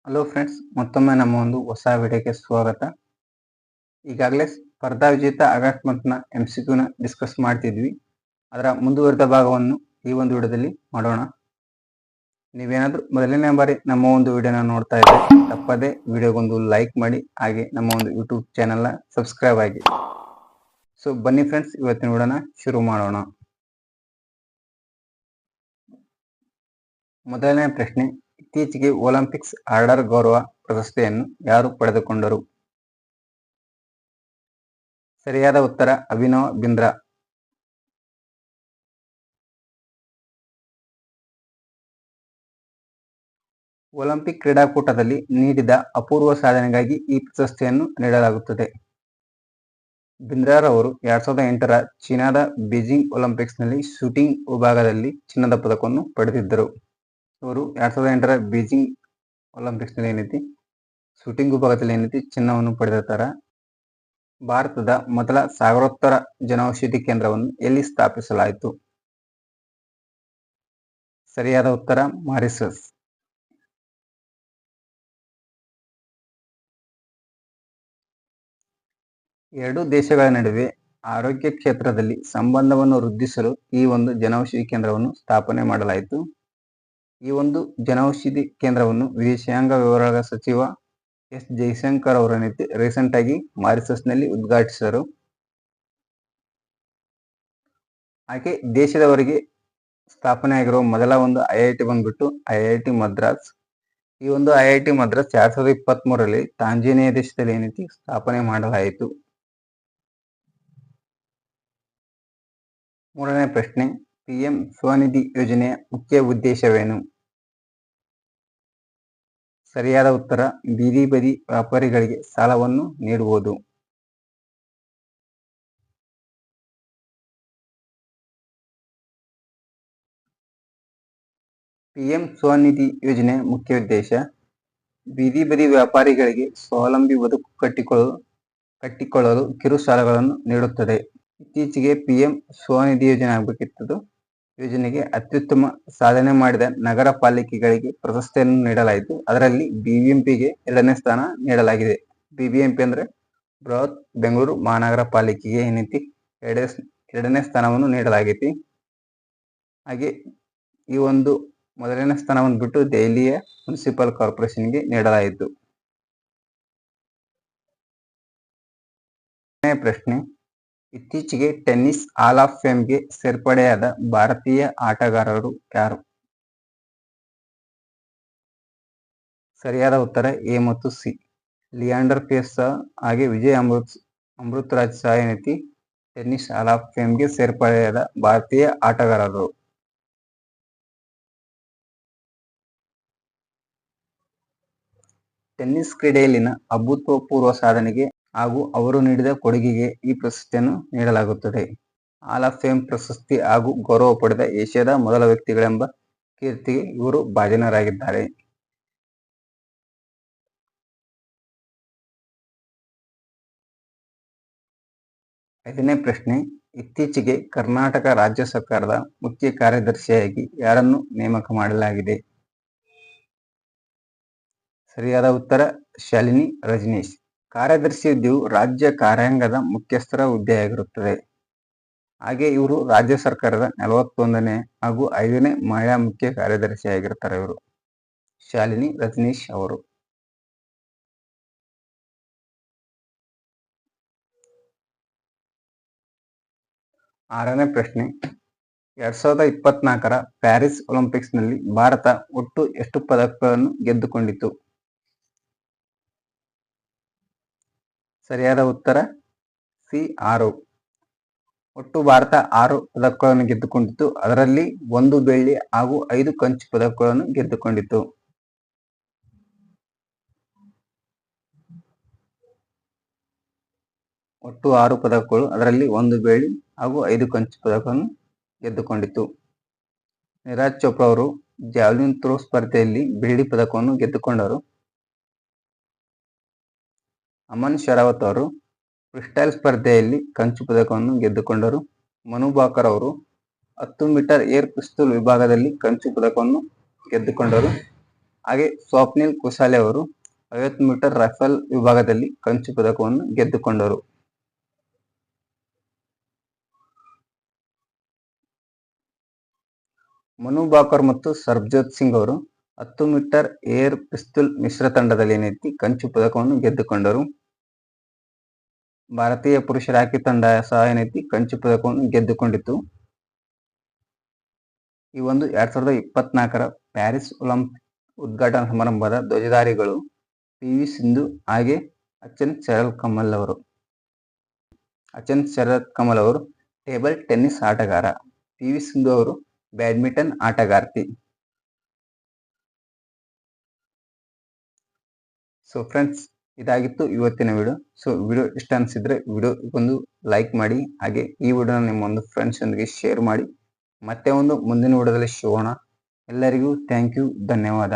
Hello friends, ಮತ್ತೊಮ್ಮೆ ನಮ್ಮ ಒಂದು ಹೊಸ ವಿಡಿಯೋಗೆ ಸ್ವಾಗತ. ಈಗಾಗಲೇ ಸ್ಪರ್ಧಾ ವಿಜೇತ ಆಗಸ್ಟ್ ಮಂತ್ನ MCQ ಡಿಸ್ಕಸ್ ಮಾಡ್ತಿದ್ವಿ. ಅದರ ಮುಂದುವರಿದ ಭಾಗವನ್ನು ಈ ಒಂದು ವಿಡಿಯೋದಲ್ಲಿ ಮಾಡೋಣ. ನೀವೇನಾದ್ರೂ ಮೊದಲನೇ ಬಾರಿ ನಮ್ಮ ಒಂದು ವಿಡಿಯೋನ ನೋಡ್ತಾ ಇದ್ರೆ ತಪ್ಪದೆ ವಿಡಿಯೋಗೊಂದು ಲೈಕ್ ಮಾಡಿ, ಹಾಗೆ ನಮ್ಮ ಒಂದು ಯೂಟ್ಯೂಬ್ ಚಾನೆಲ್ನ ಸಬ್ಸ್ಕ್ರೈಬ್ ಆಗಿ. ಸೊ ಬನ್ನಿ ಫ್ರೆಂಡ್ಸ್, ಇವತ್ತಿನ ವಿಡಿಯೋನ ಶುರು ಮಾಡೋಣ. ಮೊದಲನೇ ಪ್ರಶ್ನೆ, ಇತ್ತೀಚೆಗೆ ಒಲಿಂಪಿಕ್ಸ್ ಆರ್ಡರ್ ಗೌರವ ಪ್ರಶಸ್ತಿಯನ್ನು ಯಾರು ಪಡೆದುಕೊಂಡರು? ಸರಿಯಾದ ಉತ್ತರ ಅಭಿನವ್ ಬಿಂದ್ರಾ. ಒಲಿಂಪಿಕ್ ಕ್ರೀಡಾಕೂಟದಲ್ಲಿ ನೀಡಿದ ಅಪೂರ್ವ ಸಾಧನೆಗಾಗಿ ಈ ಪ್ರಶಸ್ತಿಯನ್ನು ನೀಡಲಾಗುತ್ತದೆ. ಬಿಂದ್ರಾರವರು 2008ರ ಚೀನಾದ ಬೀಜಿಂಗ್ ಒಲಿಂಪಿಕ್ಸ್ನಲ್ಲಿ ಶೂಟಿಂಗ್ ವಿಭಾಗದಲ್ಲಿ ಚಿನ್ನದ ಪದಕವನ್ನು ಪಡೆದಿದ್ದರು. ಇವರು 2008ರ ಬೀಜಿಂಗ್ ಒಲಿಂಪಿಕ್ಸ್ನಲ್ಲಿ ಏನೈತಿ ಶೂಟಿಂಗ್ ವಿಭಾಗದಲ್ಲಿ ಚಿನ್ನವನ್ನು ಪಡೆದಿರ್ತಾರ. ಭಾರತದ ಮೊದಲ ಸಾಗರೋತ್ತರ ಜನೌಷಧಿ ಕೇಂದ್ರವನ್ನು ಎಲ್ಲಿ ಸ್ಥಾಪಿಸಲಾಯಿತು? ಸರಿಯಾದ ಉತ್ತರ ಮಾರಿಷಸ್. ಎರಡು ದೇಶಗಳ ನಡುವೆ ಆರೋಗ್ಯ ಕ್ಷೇತ್ರದಲ್ಲಿ ಸಂಬಂಧವನ್ನು ವೃದ್ಧಿಸಲು ಈ ಒಂದು ಜನೌಷಧಿ ಕೇಂದ್ರವನ್ನು ಸ್ಥಾಪನೆ ಮಾಡಲಾಯಿತು. ಈ ಒಂದು ಜನೌಷಧಿ ಕೇಂದ್ರವನ್ನು ವಿದೇಶಾಂಗ ವ್ಯವಹಾರಗಳ ಸಚಿವ ಎಸ್ ಜೈಶಂಕರ್ ಅವರು ರೀಸೆಂಟ್ ಆಗಿ ಮಾರಿಷಸ್ನಲ್ಲಿ ಉದ್ಘಾಟಿಸಿದರು. ಹಾಗೆ ದೇಶದವರಿಗೆ ಸ್ಥಾಪನೆ ಆಗಿರುವ ಮೊದಲ ಒಂದು IIT ಬಂದ್ಬಿಟ್ಟು IIT ಮದ್ರಾಸ್. ಈ ಒಂದು IIT ಮದ್ರಾಸ್ 2023ರಲ್ಲಿ ತಾಂಜೇನಿಯಾ ದೇಶದಲ್ಲಿ ಸ್ಥಾಪನೆ ಮಾಡಲಾಯಿತು. ಮೂರನೇ ಪ್ರಶ್ನೆ, PM ಸ್ವನಿಧಿ ಯೋಜನೆಯ ಮುಖ್ಯ ಉದ್ದೇಶವೇನು? ಸರಿಯಾದ ಉತ್ತರ ಬೀದಿ ಬದಿ ವ್ಯಾಪಾರಿಗಳಿಗೆ ಸಾಲವನ್ನು ನೀಡುವುದು. PM ಸ್ವನಿಧಿ ಯೋಜನೆಯ ಮುಖ್ಯ ಉದ್ದೇಶ ಬೀದಿ ಬದಿ ವ್ಯಾಪಾರಿಗಳಿಗೆ ಸ್ವಾವಲಂಬಿ ಬದುಕು ಕಟ್ಟಿಕೊಳ್ಳಲು ಕಿರು ಸಾಲಗಳನ್ನು ನೀಡುತ್ತದೆ. ಇತ್ತೀಚೆಗೆ PM ಸ್ವನಿಧಿ ಯೋಜನೆ ಆಗಬೇಕಿತ್ತು. ಯೋಜನೆಗೆ ಅತ್ಯುತ್ತಮ ಸಾಧನೆ ಮಾಡಿದ ನಗರ ಪಾಲಿಕೆಗಳಿಗೆ ಪ್ರಶಸ್ತಿಯನ್ನು ನೀಡಲಾಯಿತು. ಅದರಲ್ಲಿ BBMPಗೆ 2ನೇ ಸ್ಥಾನ ನೀಡಲಾಗಿದೆ. BBMP ಅಂದ್ರೆ ಬೃಹತ್ ಬೆಂಗಳೂರು ಮಹಾನಗರ ಪಾಲಿಕೆಗೆ 2ನೇ ಸ್ಥಾನವನ್ನು ನೀಡಲಾಗಿದೆ. ಹಾಗೆ ಈ ಒಂದು ಮೊದಲನೇ ಸ್ಥಾನವನ್ನು ಬಿಟ್ಟು ದೆಹಲಿಯ ಮುನ್ಸಿಪಲ್ ಕಾರ್ಪೊರೇಷನ್ಗೆ ನೀಡಲಾಯಿತು. ಪ್ರಶ್ನೆ, ಇತ್ತೀಚೆಗೆ ಟೆನ್ನಿಸ್ ಹಾಲ್ ಆಫ್ ಫೇಮ್ಗೆ ಸೇರ್ಪಡೆಯಾದ ಭಾರತೀಯ ಆಟಗಾರರು ಯಾರು? ಸರಿಯಾದ ಉತ್ತರ A ಮತ್ತು C. ಲಿಯಾಂಡರ್ ಪೇಸ್ ಹಾಗೆ ವಿಜಯ್ ಅಮೃತರಾಜ್ ಸಹ ಟೆನ್ನಿಸ್ ಹಾಲ್ ಆಫ್ ಫೇಮ್ಗೆ ಸೇರ್ಪಡೆಯಾದ ಭಾರತೀಯ ಆಟಗಾರರು. ಟೆನ್ನಿಸ್ ಕ್ರೀಡೆಯಲ್ಲಿನ ಅಭೂತಪೂರ್ವ ಸಾಧನೆಗೆ ಹಾಗೂ ಅವರು ನೀಡಿದ ಕೊಡುಗೆಗೆ ಈ ಪ್ರಶಸ್ತಿಯನ್ನು ನೀಡಲಾಗುತ್ತದೆ. ಹಾಲ್ ಆಫ್ ಫೇಮ್ ಪ್ರಶಸ್ತಿ ಹಾಗೂ ಗೌರವ ಪಡೆದ ಏಷ್ಯಾದ ಮೊದಲ ವ್ಯಕ್ತಿಗಳೆಂಬ ಕೀರ್ತಿಗೆ ಇವರು ಭಾಜನರಾಗಿದ್ದಾರೆ. ಐದನೇ ಪ್ರಶ್ನೆ, ಇತ್ತೀಚೆಗೆ ಕರ್ನಾಟಕ ರಾಜ್ಯ ಸರ್ಕಾರದ ಮುಖ್ಯ ಕಾರ್ಯದರ್ಶಿಯಾಗಿ ಯಾರನ್ನು ನೇಮಕ ಮಾಡಲಾಗಿದೆ? ಸರಿಯಾದ ಉತ್ತರ ಶಾಲಿನಿ ರಜನೀಶ್. ಕಾರ್ಯದರ್ಶಿ ಹುದ್ದೆಯು ರಾಜ್ಯ ಕಾರ್ಯಾಂಗದ ಮುಖ್ಯಸ್ಥರ ಹುದ್ದೆಯಾಗಿರುತ್ತದೆ. ಹಾಗೆ ಇವರು ರಾಜ್ಯ ಸರ್ಕಾರದ 41ನೇ ಹಾಗೂ 5ನೇ ಮಹಿಳಾ ಮುಖ್ಯ ಕಾರ್ಯದರ್ಶಿಯಾಗಿರ್ತಾರೆ ಇವರು ಶಾಲಿನಿ ರಜನೀಶ್ ಅವರು. ಆರನೇ ಪ್ರಶ್ನೆ, 2024ರ ಪ್ಯಾರಿಸ್ ಒಲಿಂಪಿಕ್ಸ್ನಲ್ಲಿ ಭಾರತ ಒಟ್ಟು ಎಷ್ಟು ಪದಕಗಳನ್ನು ಗೆದ್ದುಕೊಂಡಿತು? ಸರಿಯಾದ ಉತ್ತರ C 6. ಒಟ್ಟು ಭಾರತ 6 ಪದಕಗಳನ್ನು ಗೆದ್ದುಕೊಂಡಿತು. ಅದರಲ್ಲಿ 1 ಬೆಳ್ಳಿ ಹಾಗೂ 5 ಕಂಚು ಪದಕಗಳನ್ನು ಗೆದ್ದುಕೊಂಡಿತು. ಒಟ್ಟು 6 ಪದಕಗಳು, ಅದರಲ್ಲಿ 1 ಬೆಳ್ಳಿ ಹಾಗೂ 5 ಕಂಚು ಪದಕವನ್ನು ಗೆದ್ದುಕೊಂಡಿತು. ನೀರಜ್ ಚೋಪ್ರಾ ಅವರು ಜಾವ್ಲಿನ್ ಥ್ರೋ ಸ್ಪರ್ಧೆಯಲ್ಲಿ ಬೆಳ್ಳಿ ಪದಕವನ್ನು ಗೆದ್ದುಕೊಂಡರು. ಅಮನ್ ಶರಾವತ್ ಅವರು ಫ್ರೀಸ್ಟೈಲ್ ಸ್ಪರ್ಧೆಯಲ್ಲಿ ಕಂಚು ಪದಕವನ್ನು ಗೆದ್ದುಕೊಂಡರು. ಮನು ಭಾಕರ್ ಅವರು 10 ಮೀಟರ್ ಏರ್ ಪಿಸ್ತೂಲ್ ವಿಭಾಗದಲ್ಲಿ ಕಂಚು ಪದಕವನ್ನು ಗೆದ್ದುಕೊಂಡರು. ಹಾಗೆ ಸ್ವಪ್ನಿಲ್ ಕುಶಾಲೆ ಅವರು 50 ಮೀಟರ್ ರೈಫಲ್ ವಿಭಾಗದಲ್ಲಿ ಕಂಚು ಪದಕವನ್ನು ಗೆದ್ದುಕೊಂಡರು. ಮನು ಭಾಕರ್ ಮತ್ತು ಸರ್ಬ್ಜೋತ್ ಸಿಂಗ್ ಅವರು 10 ಮೀಟರ್ ಏರ್ ಪಿಸ್ತೂಲ್ ಮಿಶ್ರ ತಂಡದಲ್ಲಿ ಏನೈತಿ ಕಂಚು ಪದಕವನ್ನು ಗೆದ್ದುಕೊಂಡರು. ಭಾರತೀಯ ಪುರುಷರ ಹಾಕಿ ತಂಡ ಸಹ ಏನೈತಿ ಕಂಚು ಪದಕವನ್ನು ಗೆದ್ದುಕೊಂಡಿತ್ತು. ಈ ಒಂದು 2024ರ ಪ್ಯಾರಿಸ್ ಒಲಿಂಪಿಕ್ ಉದ್ಘಾಟನಾ ಸಮಾರಂಭದ ಧ್ವಜಧಾರಿಗಳು PV ಸಿಂಧು ಹಾಗೆ ಅಚಂತ್ ಶರತ್ ಕಮಲ್ ಅವರು ಟೇಬಲ್ ಟೆನ್ನಿಸ್ ಆಟಗಾರ, PV ಸಿಂಧು ಅವರು ಬ್ಯಾಡ್ಮಿಂಟನ್ ಆಟಗಾರ್ತಿ. ಸೊ ಫ್ರೆಂಡ್ಸ್, ಇದಾಗಿತ್ತು ಇವತ್ತಿನ ವಿಡಿಯೋ. ಸೊ ವಿಡಿಯೋ ಇಷ್ಟ ಅನಿಸಿದ್ರೆ ವಿಡಿಯೋಗೊಂದು ಲೈಕ್ ಮಾಡಿ, ಹಾಗೆ ಈ ವಿಡಿಯೋನ ನಿಮ್ಮ ಒಂದು ಫ್ರೆಂಡ್ಸ್ ಜೊತೆಗೆ ಶೇರ್ ಮಾಡಿ. ಮತ್ತೆ ಒಂದು ಮುಂದಿನ ವಿಡಿಯೋದಲ್ಲಿ ಸಿಗೋಣ. ಎಲ್ಲರಿಗೂ ಥ್ಯಾಂಕ್ ಯು, ಧನ್ಯವಾದ.